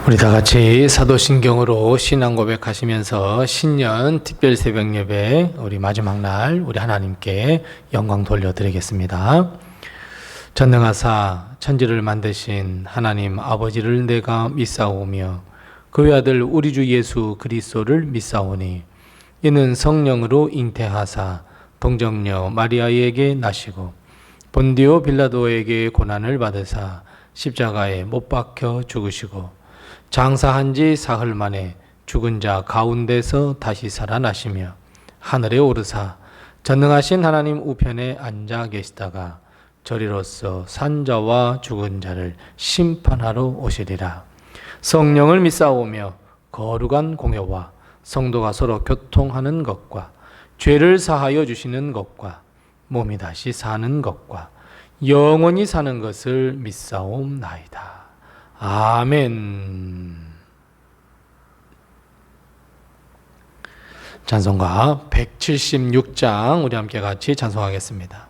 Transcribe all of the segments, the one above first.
우리 다 같이 사도신경으로 신앙 고백하시면서 신년 특별 새벽 예배 우리 마지막 날 우리 하나님께 영광 돌려드리겠습니다. 전능하사 천지를 만드신 하나님 아버지를 내가 믿사오며 그의 아들 우리 주 예수 그리스도를 믿사오니 이는 성령으로 잉태하사 동정녀 마리아에게 나시고 본디오 빌라도에게 고난을 받으사 십자가에 못 박혀 죽으시고 장사한 지 사흘 만에 죽은 자 가운데서 다시 살아나시며 하늘에 오르사 전능하신 하나님 우편에 앉아 계시다가 저리로서 산자와 죽은 자를 심판하러 오시리라. 성령을 믿사오며 거룩한 공회와 성도가 서로 교통하는 것과 죄를 사하여 주시는 것과 몸이 다시 사는 것과 영원히 사는 것을 믿사옵나이다. 아멘. 찬송가 176장 우리 함께 같이 찬송하겠습니다.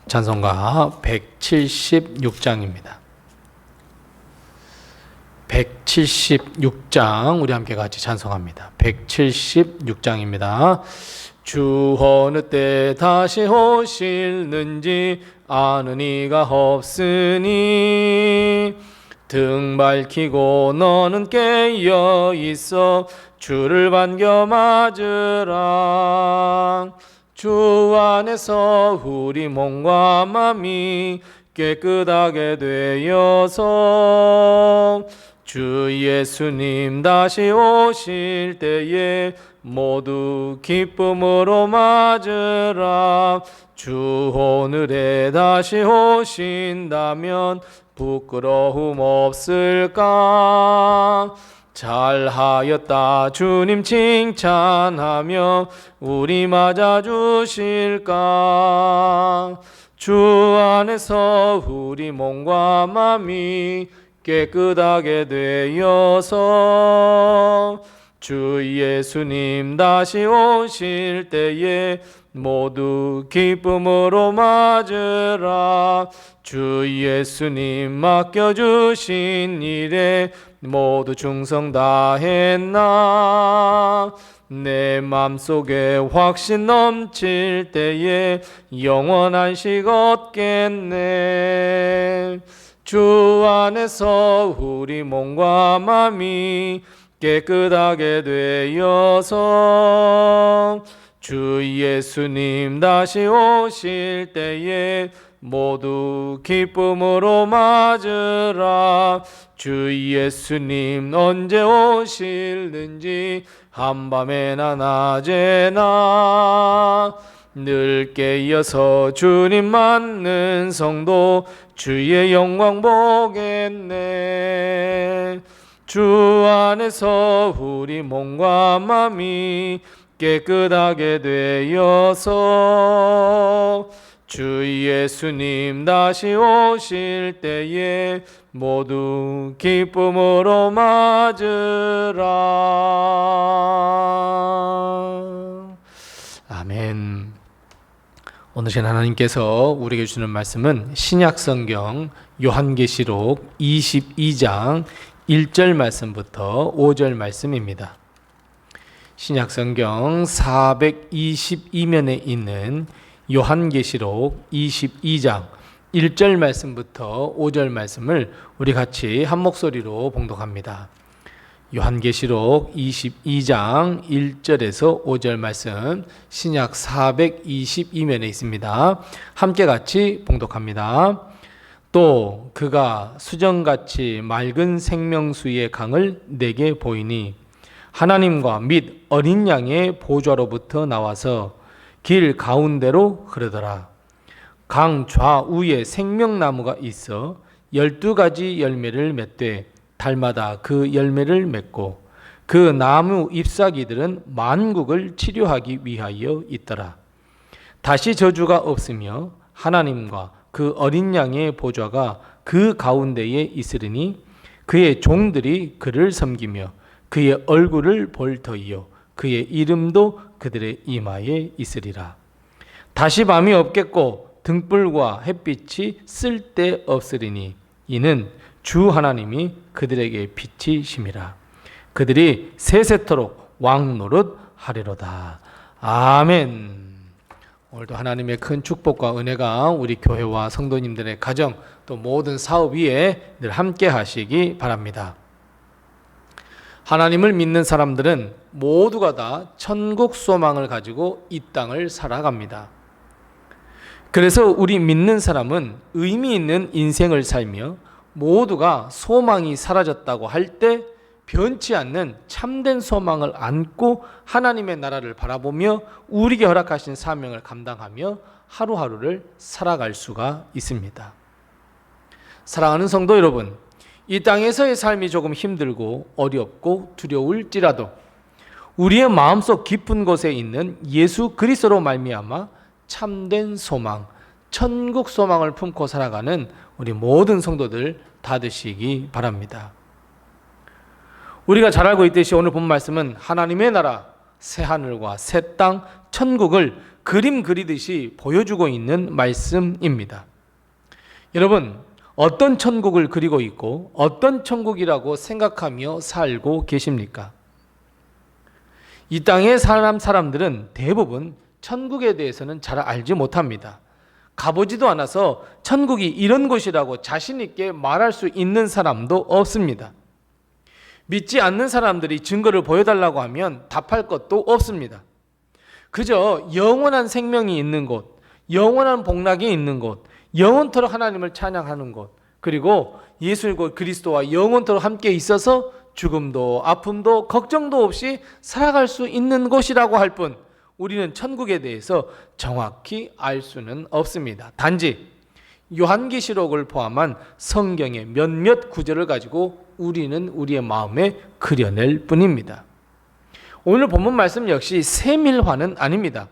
찬송가 176장입니다. 176장 우리 함께 같이 찬송합니다. 176장입니다. 주 어느 때 다시 오실는지 아는 이가 없으니 등 밝히고 너는 깨어 있어 주를 반겨 맞으라. 주 안에서 우리 몸과 마음이 깨끗하게 되어서 주 예수님 다시 오실 때에 모두 기쁨으로 맞으라. 주 오늘에 다시 오신다면 부끄러움 없을까? 잘하였다 주님 칭찬하며 우리 맞아주실까? 주 안에서 우리 몸과 마음이 깨끗하게 되어서 주 예수님 다시 오실 때에 모두 기쁨으로 맞으라. 주 예수님 맡겨주신 일에 모두 충성 다했나? 내 맘속에 확신 넘칠 때에 영원한 식 얻겠네. 주 안에서 우리 몸과 마음이 깨끗하게 되어서 주 예수님 다시 오실 때에 모두 기쁨으로 맞으라. 주 예수님 언제 오실는지 한밤에나 낮에나 늘 깨어서 주님 맞는 성도 주의 영광 보겠네. 주 안에서 우리 몸과 마음이 깨끗하게 되어서 주 예수님 다시 오실 때에 모두 기쁨으로 맞으라. 아멘. 오늘 하나님께서 우리에게 주시는 말씀은 신약성경 요한계시록 22장 1절 말씀부터 5절 말씀입니다. 신약성경 422면에 있는 요한계시록 22장 1절 말씀부터 5절 말씀을 우리 같이 한 목소리로 봉독합니다. 요한계시록 22장 1절에서 5절 말씀 신약 422면에 있습니다. 함께 같이 봉독합니다. 또 그가 수정같이 맑은 생명수의 강을 내게 보이니 하나님과 및 어린 양의 보좌로부터 나와서 길 가운데로 흐르더라. 강 좌우에 생명나무가 있어 12가지 열매를 맺되 달마다 그 열매를 맺고 그 나무 잎사귀들은 만국을 치료하기 위하여 있더라. 다시 저주가 없으며 하나님과 그 어린 양의 보좌가 그 가운데에 있으리니 그의 종들이 그를 섬기며 그의 얼굴을 볼 터이요 그의 이름도 그들의 이마에 있으리라. 다시 밤이 없겠고 등불과 햇빛이 쓸데없으리니 이는 주 하나님이 그들에게 빛이심이라. 그들이 세세토록 왕 노릇 하리로다. 아멘. 오늘도 하나님의 큰 축복과 은혜가 우리 교회와 성도님들의 가정 또 모든 사업 위에 늘 함께 하시기 바랍니다. 하나님을 믿는 사람들은 모두가 다 천국 소망을 가지고 이 땅을 살아갑니다. 그래서 우리 믿는 사람은 의미 있는 인생을 살며 모두가 소망이 사라졌다고 할 때 변치 않는 참된 소망을 안고 하나님의 나라를 바라보며 우리에게 허락하신 사명을 감당하며 하루하루를 살아갈 수가 있습니다. 사랑하는 성도 여러분, 이 땅에서의 삶이 조금 힘들고 어렵고 두려울지라도 우리의 마음속 깊은 곳에 있는 예수 그리스도로 말미암아 참된 소망, 천국 소망을 품고 살아가는 우리 모든 성도들 다 되시기 바랍니다. 우리가 잘 알고 있듯이 오늘 본 말씀은 하나님의 나라, 새 하늘과 새 땅, 천국을 그림 그리듯이 보여주고 있는 말씀입니다. 여러분, 어떤 천국을 그리고 있고 어떤 천국이라고 생각하며 살고 계십니까? 이 땅의 사람들은 대부분 천국에 대해서는 잘 알지 못합니다. 가보지도 않아서 천국이 이런 곳이라고 자신 있게 말할 수 있는 사람도 없습니다. 믿지 않는 사람들이 증거를 보여달라고 하면 답할 것도 없습니다. 그저 영원한 생명이 있는 곳, 영원한 복락이 있는 곳, 영원토록 하나님을 찬양하는 곳, 그리고 예수 그리스도와 영원토록 함께 있어서 죽음도 아픔도 걱정도 없이 살아갈 수 있는 곳이라고 할 뿐 우리는 천국에 대해서 정확히 알 수는 없습니다. 단지 요한계시록을 포함한 성경의 몇몇 구절을 가지고 우리는 우리의 마음에 그려낼 뿐입니다. 오늘 본문 말씀 역시 세밀화는 아닙니다.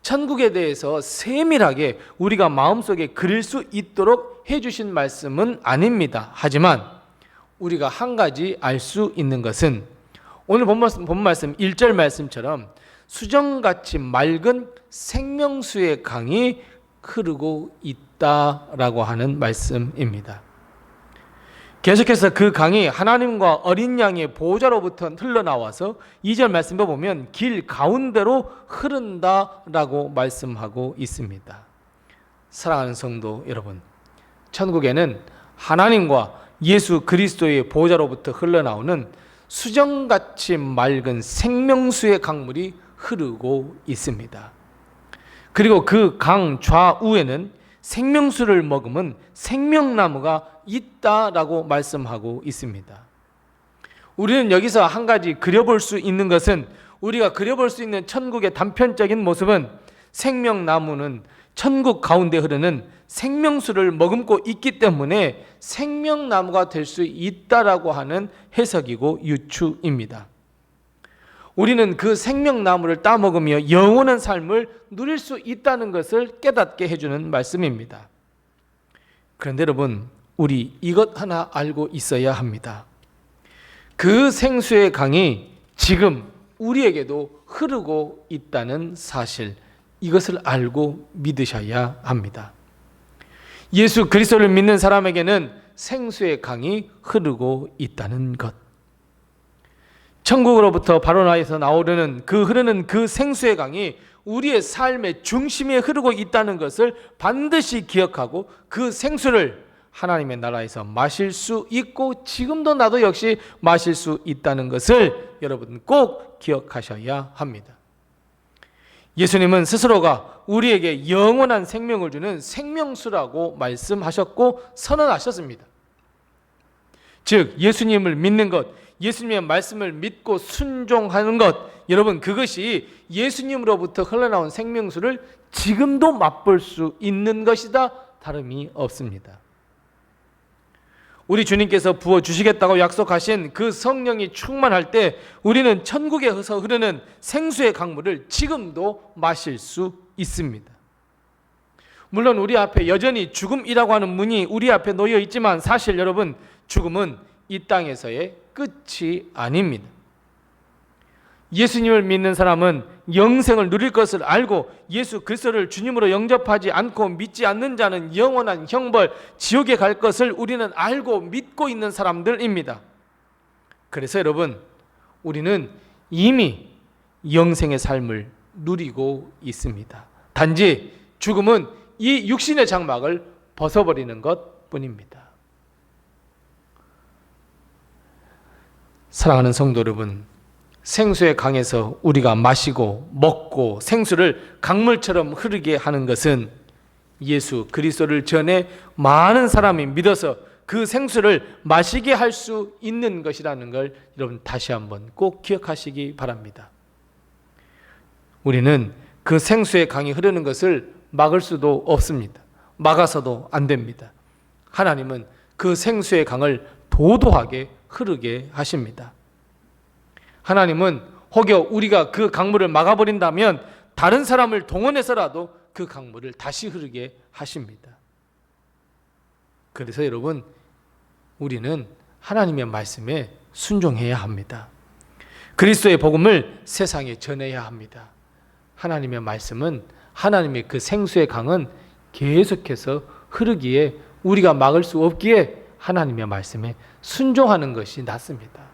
천국에 대해서 세밀하게 우리가 마음속에 그릴 수 있도록 해주신 말씀은 아닙니다. 하지만 우리가 한 가지 알 수 있는 것은 오늘 본문 말씀 1절 말씀처럼 수정같이 맑은 생명수의 강이 흐르고 있다라고 하는 말씀입니다. 계속해서 그 강이 하나님과 어린 양의 보호자로부터 흘러나와서 2절 말씀을 보면 길 가운데로 흐른다라고 말씀하고 있습니다. 사랑하는 성도 여러분, 천국에는 하나님과 예수 그리스도의 보호자로부터 흘러나오는 수정같이 맑은 생명수의 강물이 흐르고 있습니다. 그리고 그 강 좌우에는 생명수를 머금은 생명나무가 있다라고 말씀하고 있습니다. 우리는 여기서 한 가지 그려볼 수 있는 것은 우리가 그려볼 수 있는 천국의 단편적인 모습은 생명나무는 천국 가운데 흐르는 생명수를 머금고 있기 때문에 생명나무가 될 수 있다라고 하는 해석이고 유추입니다. 우리는 그 생명나무를 따먹으며 영원한 삶을 누릴 수 있다는 것을 깨닫게 해주는 말씀입니다. 그런데 여러분, 우리 이것 하나 알고 있어야 합니다. 그 생수의 강이 지금 우리에게도 흐르고 있다는 사실, 이것을 알고 믿으셔야 합니다. 예수 그리스도를 믿는 사람에게는 생수의 강이 흐르고 있다는 것. 천국으로부터 발원하여서 나오려는 그 흐르는 그 생수의 강이 우리의 삶의 중심에 흐르고 있다는 것을 반드시 기억하고 그 생수를 하나님의 나라에서 마실 수 있고 지금도 나도 역시 마실 수 있다는 것을 여러분 꼭 기억하셔야 합니다. 예수님은 스스로가 우리에게 영원한 생명을 주는 생명수라고 말씀하셨고 선언하셨습니다. 즉 예수님을 믿는 것, 예수님의 말씀을 믿고 순종하는 것, 여러분 그것이 예수님으로부터 흘러나온 생명수를 지금도 맛볼 수 있는 것이다, 다름이 없습니다. 우리 주님께서 부어주시겠다고 약속하신 그 성령이 충만할 때 우리는 천국에서 흐르는 생수의 강물을 지금도 마실 수 있습니다. 물론 우리 앞에 여전히 죽음이라고 하는 문이 우리 앞에 놓여 있지만 사실 여러분, 죽음은 이 땅에서의 끝이 아닙니다. 예수님을 믿는 사람은 영생을 누릴 것을 알고 예수 그리스도를 주님으로 영접하지 않고 믿지 않는 자는 영원한 형벌, 지옥에 갈 것을 우리는 알고 믿고 있는 사람들입니다. 그래서 여러분, 우리는 이미 영생의 삶을 누리고 있습니다. 단지 죽음은 이 육신의 장막을 벗어버리는 것 뿐입니다. 사랑하는 성도 여러분, 생수의 강에서 우리가 마시고 먹고 생수를 강물처럼 흐르게 하는 것은 예수 그리스도를 전해 많은 사람이 믿어서 그 생수를 마시게 할 수 있는 것이라는 걸 여러분 다시 한번 꼭 기억하시기 바랍니다. 우리는 그 생수의 강이 흐르는 것을 막을 수도 없습니다. 막아서도 안 됩니다. 하나님은 그 생수의 강을 도도하게 흐르게 하십니다. 하나님은 혹여 우리가 그 강물을 막아버린다면 다른 사람을 동원해서라도 그 강물을 다시 흐르게 하십니다. 그래서 여러분, 우리는 하나님의 말씀에 순종해야 합니다. 그리스도의 복음을 세상에 전해야 합니다. 하나님의 말씀은, 하나님의 그 생수의 강은 계속해서 흐르기에 우리가 막을 수 없기에 하나님의 말씀에 순종하는 것이 낫습니다.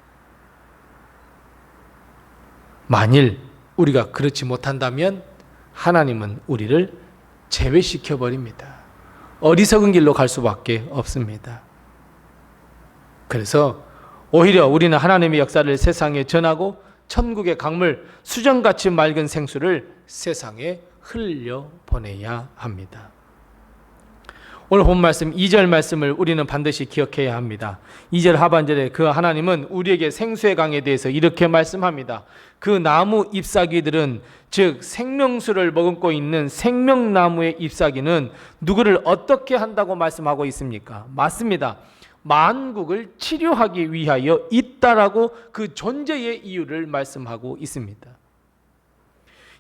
만일 우리가 그렇지 못한다면 하나님은 우리를 제외시켜 버립니다. 어리석은 길로 갈 수밖에 없습니다. 그래서 오히려 우리는 하나님의 역사를 세상에 전하고 천국의 강물, 수정같이 맑은 생수를 세상에 흘려 보내야 합니다. 오늘 본 말씀 2절 말씀을 우리는 반드시 기억해야 합니다. 2절 하반절에 그 하나님은 우리에게 생수의 강에 대해서 이렇게 말씀합니다. 그 나무 잎사귀들은, 즉 생명수를 머금고 있는 생명나무의 잎사귀는 누구를 어떻게 한다고 말씀하고 있습니까? 맞습니다. 만국을 치료하기 위하여 있다라고 그 존재의 이유를 말씀하고 있습니다.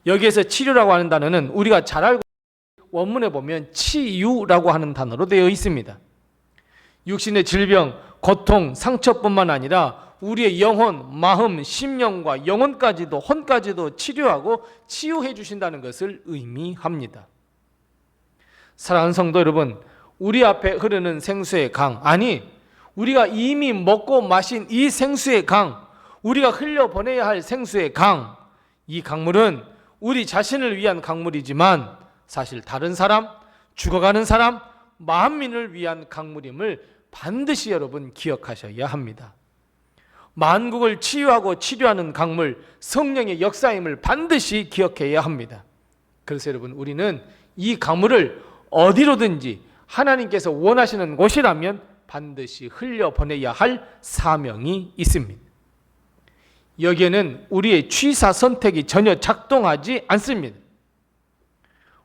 여기에서 치료라고 하는 단어는 우리가 잘 알고 원문에 보면 치유라고 하는 단어로 되어 있습니다. 육신의 질병, 고통, 상처뿐만 아니라 우리의 영혼, 마음, 심령과 영혼까지도, 혼까지도 치료하고 치유해 주신다는 것을 의미합니다. 사랑하는 성도 여러분, 우리 앞에 흐르는 생수의 강, 아니 우리가 이미 먹고 마신 이 생수의 강, 우리가 흘려보내야 할 생수의 강, 이 강물은 우리 자신을 위한 강물이지만 사실 다른 사람, 죽어가는 사람, 만민을 위한 강물임을 반드시 여러분 기억하셔야 합니다. 만국을 치유하고 치료하는 강물, 성령의 역사임을 반드시 기억해야 합니다. 그래서 여러분, 우리는 이 강물을 어디로든지 하나님께서 원하시는 곳이라면 반드시 흘려보내야 할 사명이 있습니다. 여기에는 우리의 취사 선택이 전혀 작동하지 않습니다.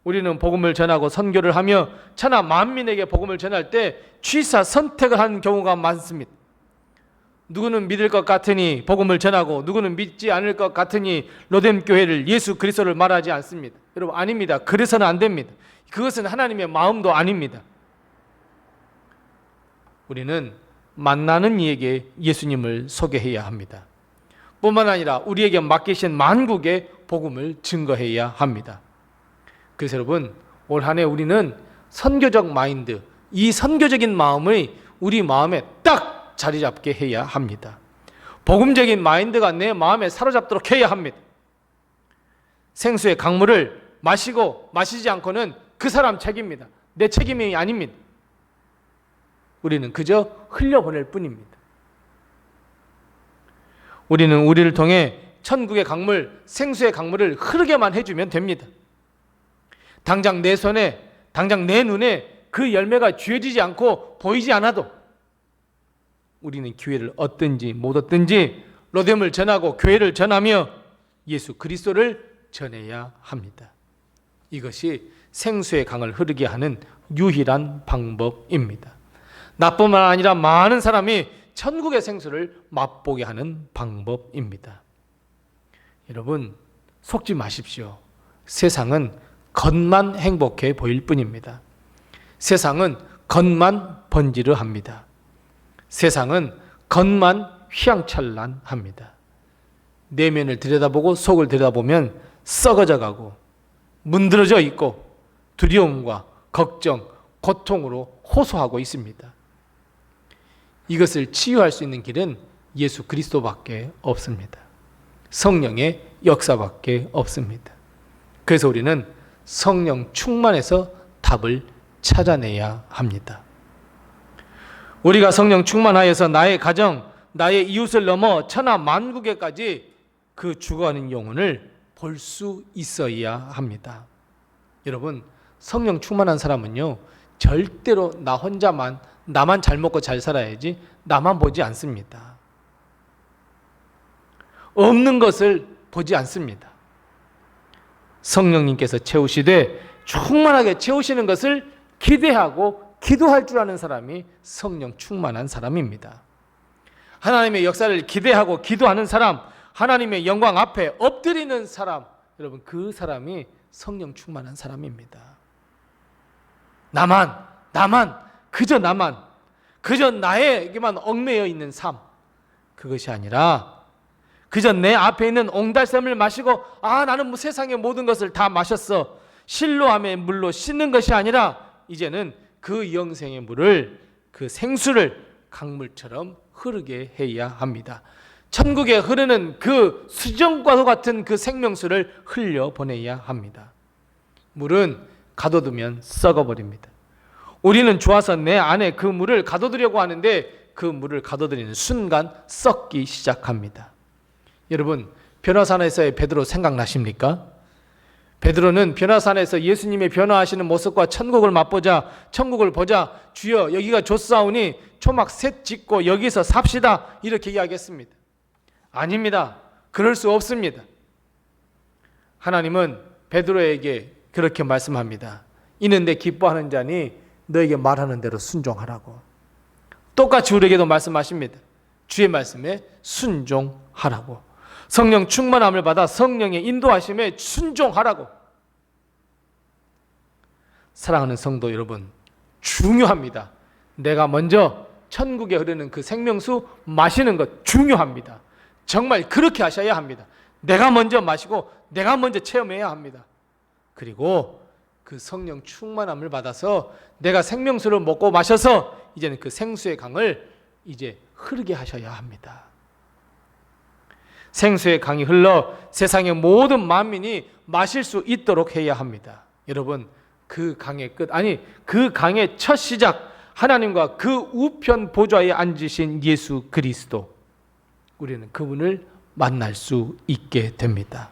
우리는 복음을 전하고 선교를 하며 천하 만민에게 복음을 전할 때 취사 선택을 하는 경우가 많습니다. 누구는 믿을 것 같으니 복음을 전하고 누구는 믿지 않을 것 같으니 로뎀 교회를, 예수 그리스도를 말하지 않습니다. 여러분, 아닙니다. 그래서는 안 됩니다. 그것은 하나님의 마음도 아닙니다. 우리는 만나는 이에게 예수님을 소개해야 합니다. 뿐만 아니라 우리에게 맡기신 만국의 복음을 증거해야 합니다. 그래서 여러분, 올 한 해 우리는 선교적 마인드, 이 선교적인 마음을 우리 마음에 딱 자리 잡게 해야 합니다. 복음적인 마인드가 내 마음에 사로잡도록 해야 합니다. 생수의 강물을 마시고 마시지 않고는 그 사람 책임입니다. 내 책임이 아닙니다. 우리는 그저 흘려보낼 뿐입니다. 우리는 우리를 통해 천국의 강물, 생수의 강물을 흐르게만 해주면 됩니다. 당장 내 손에, 당장 내 눈에 그 열매가 쥐어지지 않고 보이지 않아도 우리는 기회를 얻든지 못 얻든지 로뎀을 전하고 교회를 전하며 예수 그리스도를 전해야 합니다. 이것이 생수의 강을 흐르게 하는 유일한 방법입니다. 나뿐만 아니라 많은 사람이 천국의 생수를 맛보게 하는 방법입니다. 여러분, 속지 마십시오. 세상은 겉만 행복해 보일 뿐입니다. 세상은 겉만 번지르합니다. 세상은 겉만 휘황찬란합니다. 내면을 들여다보고 속을 들여다보면 썩어져 가고 문드러져 있고 두려움과 걱정, 고통으로 호소하고 있습니다. 이것을 치유할 수 있는 길은 예수 그리스도밖에 없습니다. 성령의 역사밖에 없습니다. 그래서 우리는 성령 충만해서 답을 찾아내야 합니다. 우리가 성령 충만하여서 나의 가정, 나의 이웃을 넘어 천하 만국에까지 그 죽어가는 영혼을 볼 수 있어야 합니다. 여러분, 성령 충만한 사람은요, 절대로 나 혼자만, 나만 잘 먹고 잘 살아야지 나만 보지 않습니다. 없는 것을 보지 않습니다. 성령님께서 채우시되 충만하게 채우시는 것을 기대하고 기도할 줄 아는 사람이 성령 충만한 사람입니다. 하나님의 역사를 기대하고 기도하는 사람, 하나님의 영광 앞에 엎드리는 사람, 여러분 그 사람이 성령 충만한 사람입니다. 나만, 그저 나에게만 얽매여 있는 삶, 그것이 아니라 그저 내 앞에 있는 옹달샘을 마시고 나는 뭐 세상의 모든 것을 다 마셨어, 실로함의 물로 씻는 것이 아니라 이제는 그 영생의 물을, 그 생수를 강물처럼 흐르게 해야 합니다. 천국에 흐르는 그 수정과도 같은 그 생명수를 흘려보내야 합니다. 물은 가둬두면 썩어버립니다. 우리는 좋아서 내 안에 그 물을 가둬두려고 하는데 그 물을 가둬두리는 순간 썩기 시작합니다. 여러분, 변화산에서의 베드로 생각나십니까? 베드로는 변화산에서 예수님의 변화하시는 모습과 천국을 맛보자, 천국을 보자, 주여 여기가 좋사오니 초막 셋 짓고 여기서 삽시다, 이렇게 이야기했습니다. 아닙니다. 그럴 수 없습니다. 하나님은 베드로에게 그렇게 말씀합니다. 이는 내 기뻐하는 자니 너에게 말하는 대로 순종하라고. 똑같이 우리에게도 말씀하십니다. 주의 말씀에 순종하라고. 성령 충만함을 받아 성령의 인도하심에 순종하라고. 사랑하는 성도 여러분, 중요합니다. 내가 먼저 천국에 흐르는 그 생명수 마시는 것 중요합니다. 정말 그렇게 하셔야 합니다. 내가 먼저 마시고 내가 먼저 체험해야 합니다. 그리고 그 성령 충만함을 받아서 내가 생명수를 먹고 마셔서 이제는 그 생수의 강을 이제 흐르게 하셔야 합니다. 생수의 강이 흘러 세상의 모든 만민이 마실 수 있도록 해야 합니다. 여러분, 그 강의 끝, 그 강의 첫 시작, 하나님과 그 우편 보좌에 앉으신 예수 그리스도, 우리는 그분을 만날 수 있게 됩니다.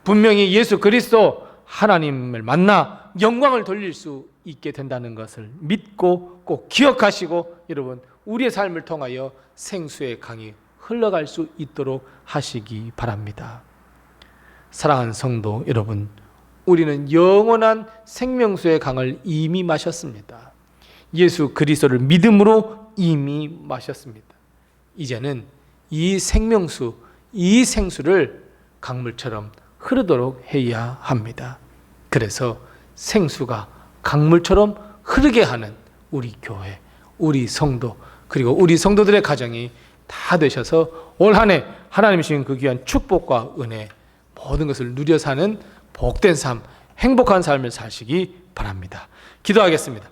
분명히 예수 그리스도 하나님을 만나 영광을 돌릴 수 있게 된다는 것을 믿고 꼭 기억하시고, 여러분 우리의 삶을 통하여 생수의 강이 흘러갈 수 있도록 하시기 바랍니다. 사랑하는 성도 여러분, 우리는 영원한 생명수의 강을 이미 마셨습니다. 예수 그리스도를 믿음으로 이미 마셨습니다. 이제는 이 생명수, 이 생수를 강물처럼 흐르도록 해야 합니다. 그래서 생수가 강물처럼 흐르게 하는 우리 교회, 우리 성도, 그리고 우리 성도들의 가정이 다 되셔서 올 한 해 하나님이 주신 그 귀한 축복과 은혜, 모든 것을 누려 사는 복된 삶, 행복한 삶을 사시기 바랍니다. 기도하겠습니다.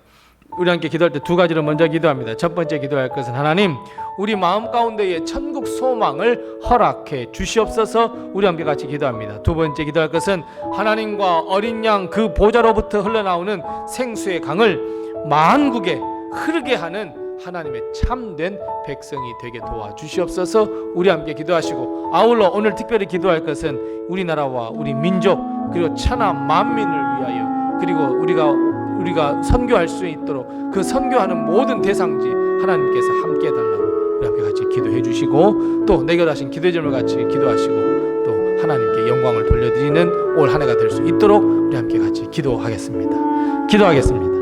우리 함께 기도할 때 두 가지로 먼저 기도합니다. 첫 번째 기도할 것은, 하나님 우리 마음 가운데에 천국 소망을 허락해 주시옵소서. 우리 함께 같이 기도합니다. 두 번째 기도할 것은, 하나님과 어린 양 그 보좌로부터 흘러나오는 생수의 강을 만국에 흐르게 하는 하나님의 참된 백성이 되게 도와주시옵소서. 우리 함께 기도하시고, 아울러 오늘 특별히 기도할 것은 우리나라와 우리 민족, 그리고 천하 만민을 위하여, 그리고 우리가 선교할 수 있도록 그 선교하는 모든 대상지 하나님께서 함께 해달라고 우리 함께 같이 기도해 주시고, 또 내결하신 기도의 제목을 같이 기도하시고, 또 하나님께 영광을 돌려드리는 올 한 해가 될 수 있도록 우리 함께 같이 기도하겠습니다. 기도하겠습니다.